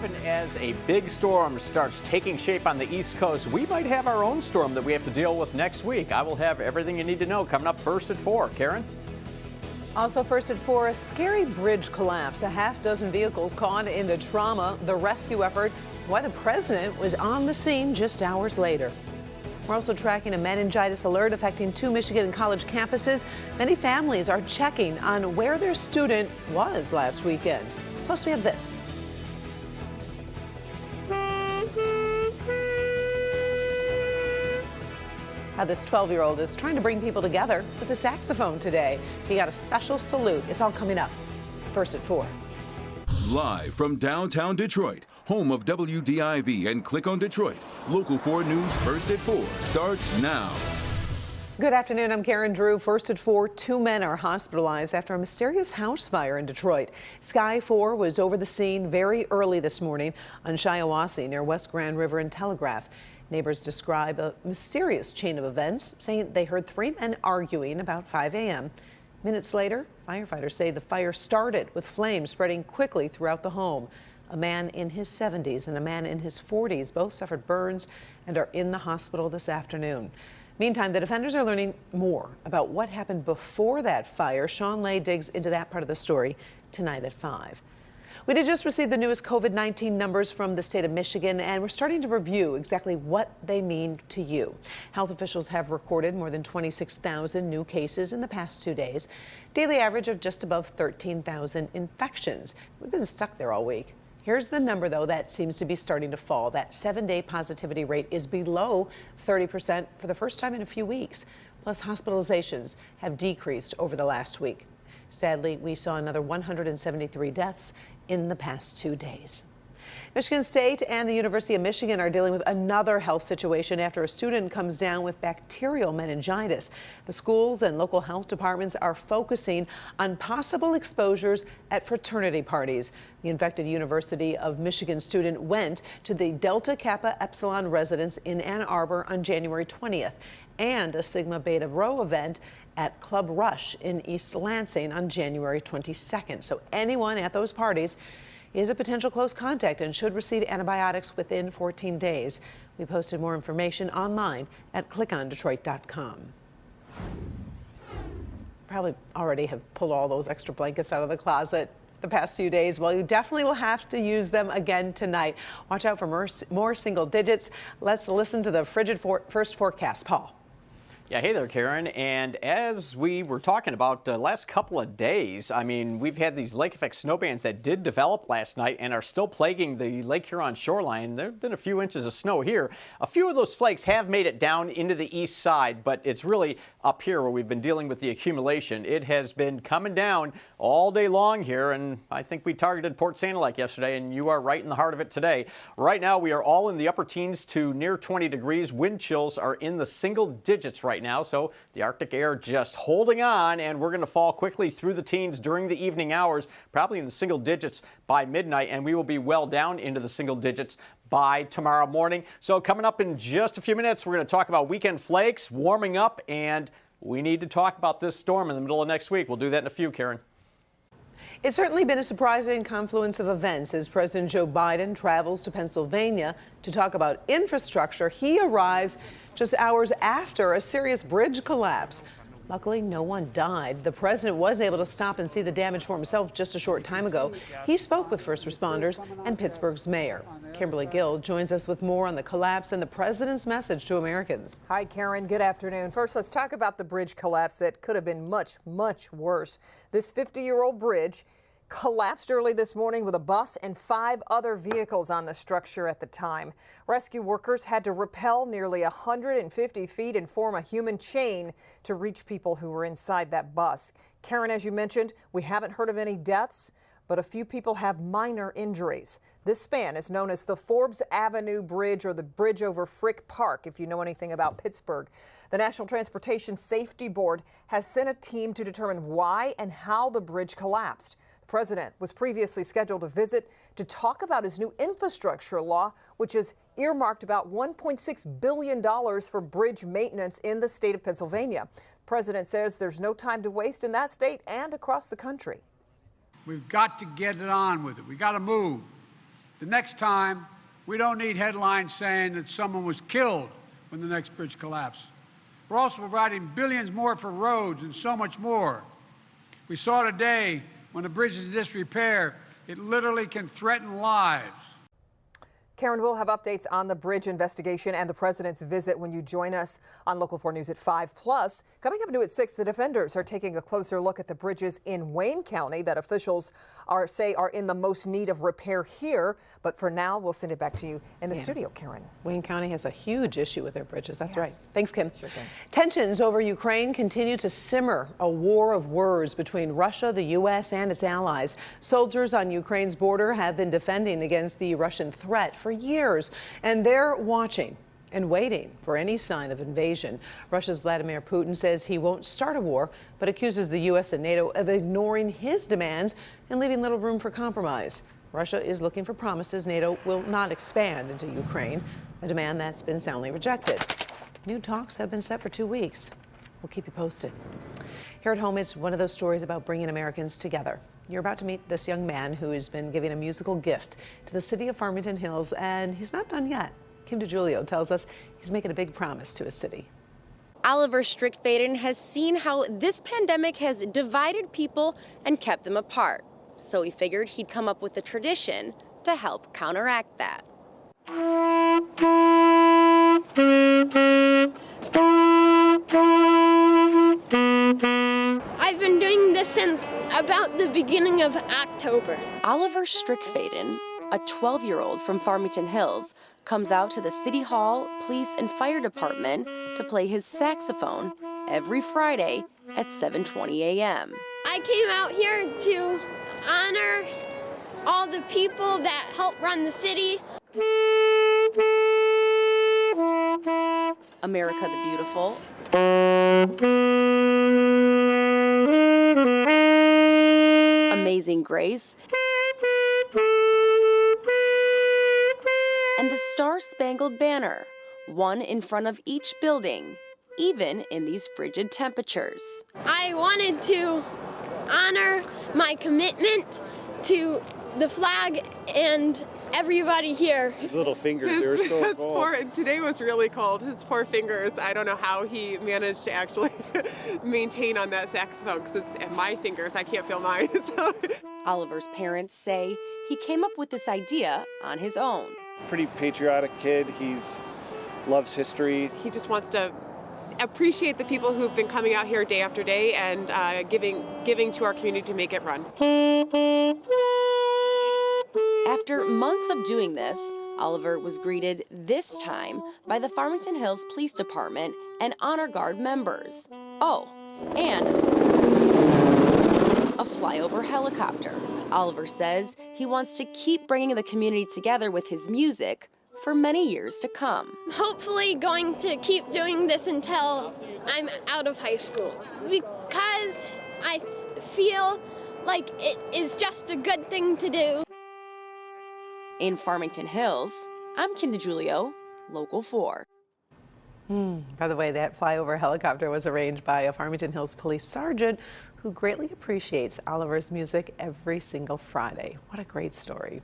happen as a big storm starts taking shape on the East Coast, we might have our own storm that we have to deal with next week. I will have everything you need to know coming up first at 4. Karen? Also first at 4, a scary bridge collapse. A half dozen vehicles caught in the trauma, the rescue effort, why the president was on the scene just hours later. We're also tracking a meningitis alert affecting 2 Michigan college campuses. Many families are checking on where their student was last weekend. Plus, we have this. How this 12-year-old is trying to bring people together with a saxophone today. He got a special salute. It's all coming up first at 4. Live from downtown Detroit, home of WDIV and Click on Detroit, Local 4 News First at 4 starts now. Good afternoon. I'm Karen Drew. First at 4, 2 men are hospitalized after a mysterious house fire in Detroit. Sky 4 was over the scene very early this morning on Shiawassee near West Grand River and Telegraph. Neighbors describe a mysterious chain of events, saying they heard 3 men arguing about 5 a.m. Minutes later, firefighters say the fire started with flames spreading quickly throughout the home. A man in his 70s and a man in his 40s both suffered burns and are in the hospital this afternoon. Meantime, the defenders are learning more about what happened before that fire. Sean Lay digs into that part of the story tonight at 5. We did just receive the newest COVID-19 numbers from the state of Michigan, and we're starting to review exactly what they mean to you. Health officials have recorded more than 26,000 new cases in the past 2 days, daily average of just above 13,000 infections. We've been stuck there all week. Here's the number, though, that seems to be starting to fall. That 7-day positivity rate is below 30% for the first time in a few weeks. Plus, hospitalizations have decreased over the last week. Sadly, we saw another 173 deaths in the past 2 days. Michigan State and the University of Michigan are dealing with another health situation after a student comes down with bacterial meningitis. The schools and local health departments are focusing on possible exposures at fraternity parties. The infected University of Michigan student went to the Delta Kappa Epsilon residence in Ann Arbor on January 20th and a Sigma Beta Rho event at Club Rush in East Lansing on January 22nd. So anyone at those parties is a potential close contact and should receive antibiotics within 14 days. We posted more information online at clickondetroit.com. Probably already have pulled all those extra blankets out of the closet the past few days. Well, you definitely will have to use them again tonight. Watch out for more single digits. Let's listen to the frigid first forecast. Paul. Yeah, hey there, Karen. And as we were talking about the last couple of days, I mean, we've had these lake effect snow bands that did develop last night and are still plaguing the Lake Huron shoreline. There have been a few inches of snow here. A few of those flakes have made it down into the east side, but it's really up here where we've been dealing with the accumulation. It has been coming down all day long here, and I think we targeted Port Sanilac Lake yesterday, and you are right in the heart of it today. Right now, we are all in the upper teens to near 20 degrees. Wind chills are in the single digits right now, so the Arctic air just holding on, and we're going to fall quickly through the teens during the evening hours, probably in the single digits by midnight, and we will be well down into the single digits by tomorrow morning. So coming up in just a few minutes, we're going to talk about weekend flakes, warming up, and we need to talk about this storm in the middle of next week. We'll do that in a few, Karen. It's certainly been a surprising confluence of events as President Joe Biden travels to Pennsylvania to talk about infrastructure. He arrives just hours after a serious bridge collapse. Luckily, no one died. The president was able to stop and see the damage for himself just a short time ago. He spoke with first responders and Pittsburgh's mayor. Kimberly Gill joins us with more on the collapse and the president's message to Americans. Hi, Karen. Good afternoon. First, let's talk about the bridge collapse that could have been much, much worse. This 50-year-old bridge collapsed early this morning with a bus and 5 other vehicles on the structure at the time. Rescue workers had to rappel nearly 150 feet and form a human chain to reach people who were inside that bus. Karen, as you mentioned, we haven't heard of any deaths, but a few people have minor injuries. This span is known as the Forbes Avenue Bridge, or the bridge over Frick Park, if you know anything about Pittsburgh. The National Transportation Safety Board has sent a team to determine why and how the bridge collapsed. The president was previously scheduled to visit to talk about his new infrastructure law, which has earmarked about $1.6 billion for bridge maintenance in the state of Pennsylvania. The president says there's no time to waste in that state and across the country. We've got to get it on with it. We got to move. The next time, we don't need headlines saying that someone was killed when the next bridge collapsed. We're also providing billions more for roads and so much more. We saw today when a bridge is in disrepair, it literally can threaten lives. Karen, we'll have updates on the bridge investigation and the president's visit when you join us on Local 4 News at 5. Plus, coming up new at 6, the defenders are taking a closer look at the bridges in Wayne County that officials say are in the most need of repair here. But for now, we'll send it back to you in the studio, Karen. Wayne County has a huge issue with their bridges. That's right. Thanks, Kim. Sure thing. Tensions over Ukraine continue to simmer, a war of words between Russia, the U.S., and its allies. Soldiers on Ukraine's border have been defending against the Russian threat for years, and they're watching and waiting for any sign of invasion. Russia's Vladimir Putin says he won't start a war, but accuses the U.S. and NATO of ignoring his demands and leaving little room for compromise. Russia is looking for promises NATO will not expand into Ukraine, a demand that's been soundly rejected. New talks have been set for 2 weeks. We'll keep you posted. Here at home, it's one of those stories about bringing Americans together. You're about to meet this young man who has been giving a musical gift to the city of Farmington Hills, and he's not done yet. Kim DeGiulio tells us he's making a big promise to his city. Oliver Strickfaden has seen how this pandemic has divided people and kept them apart. So he figured he'd come up with a tradition to help counteract that. I've been doing this since about the beginning of October. Oliver Strickfaden, a 12-year-old from Farmington Hills, comes out to the City Hall, Police, and Fire Department to play his saxophone every Friday at 7:20 a.m. I came out here to honor all the people that help run the city. America the Beautiful, Amazing Grace, and the Star-Spangled Banner, one in front of each building, even in these frigid temperatures. I wanted to honor my commitment to the flag and everybody here. His little fingers, they were so cold. Today was really cold. His poor fingers. I don't know how he managed to actually maintain on that saxophone because it's at my fingers. I can't feel mine. So. Oliver's parents say he came up with this idea on his own. Pretty patriotic kid. Loves history. He just wants to appreciate the people who've been coming out here day after day and giving to our community to make it run. After months of doing this, Oliver was greeted this time by the Farmington Hills Police Department and Honor Guard members. Oh, and a flyover helicopter. Oliver says he wants to keep bringing the community together with his music for many years to come. Hopefully going to keep doing this until I'm out of high school because I feel like it is just a good thing to do. In Farmington Hills, I'm Kim DeGiulio, Local 4. By the way, that flyover helicopter was arranged by a Farmington Hills police sergeant who greatly appreciates Oliver's music every single Friday. What a great story.